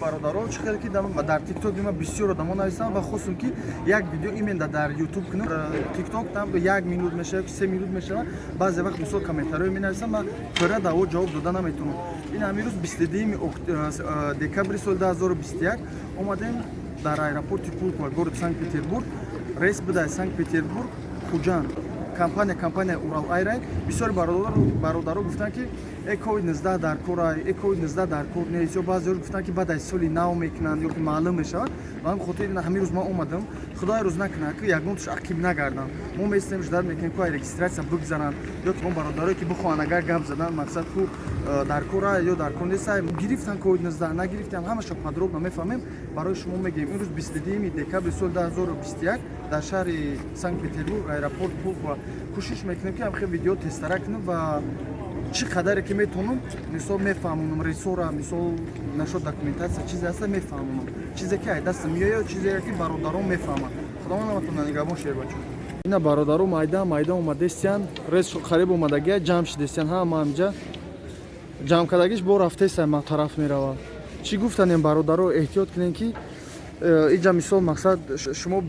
бародаро чӣ хеле ки дар тикток ма бисёр одамон нависанд ва хусум ки як видео именно дар ютуб кунам тикток там 1 минут мешавад 3 минут мешавад баъзе вақт мисол комментариё менависам ма пурра даво ҷавоб дода наметавонам. ин ҳамин рӯз 22 декабри соли 2021 омадем дар аэропорти Пулково городи Санкт-Петербург рейс буда Санкт-Петербург Хуҷанд компания Урал Айрай бисёри бародаро гуфтанд ки COVID-19 дар кор COVID-19 дар кор нест ё баъзеҳо гуфтанд ки баъд аз соли нав мекунанд ё ки маълум мешавад ва ҳам хотири ҳамин рӯз ман омадам худои рӯз накунад ки ягонташ ақиб нагарданд мо местем ждат мекунем ки регистрация бигзананд ё ки он бародарое ки бихоҳанд агар гап заданд мақсад ку дар кора ё дар кор нест гирифтанд COVID-19 нагирифтам ҳамаша подробно мефаҳмем барои шумо мегӯем имрӯз 22 декабри соли 2021 дар шаҳри Санкт-Петербург аэропорт Пулково кӯшиш мекунем ки ҳамхел видео тестара кунем ва чӣ қадаре ки метавонам мисол мефаҳмонам ресора мисол нашод документация чизе ҳаста мефаҳмонам чизе ки ай дастам меояд чизе ки бародарон мефаҳманд худованд наматона нигоҳбон шербачо ина бародаро майдан омадестиян рес қариб омадагия ҷамъ шидестиян ҳама ҳамҷа ҷамъ кардагиш бо рафтеса ма тараф мерава чӣ гуфтанем бародаро эҳтиёт кунем ки иҷа мисол мақсад шумо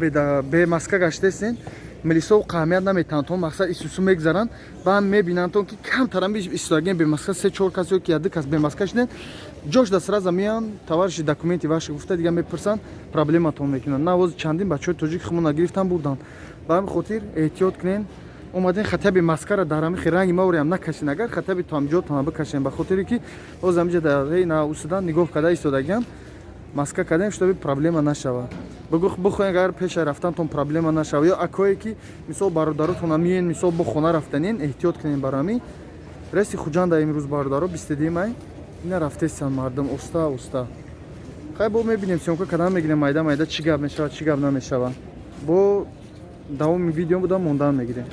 бемаска гаштесен милисо қаҳмият наметавонтон мақсад исусу мегзаранд ба ҳам мебинандтон ки камтарам истодаген бемаска 3-4 кас ё ки 1 кас бемаска шуден ҷош да сраза меян товариши документи ваши гуфта дига мепурсанд проблематон мекунанд навози чандин бачаҳои тоҷики хумон нагирифтан бурданд ба ҳамин хотир эҳтиёт кунен омаден хатаби маскара дар ҳамин ранги мавриам накашен агар хатаби тоамиҷотона бикашен ба хотире ки боз ҳамиҷа дар на усудан нигоҳ карда истодагиам маска кардем штоби проблема нашавад бихоҳем агар пеша рафтантон проблема нашавад ё акое ки мисол бародаротона миен мисол бо хона рафтанен эҳтиёт кунем барами реси хуҷанда имрӯз бародаро 22 май ина рафтестан мардум оста хай бо мебинем сёнка кадан мегирем майда чӣ гап мешавад чӣ гап намешавад бо давоми видео будам мондан мегирем.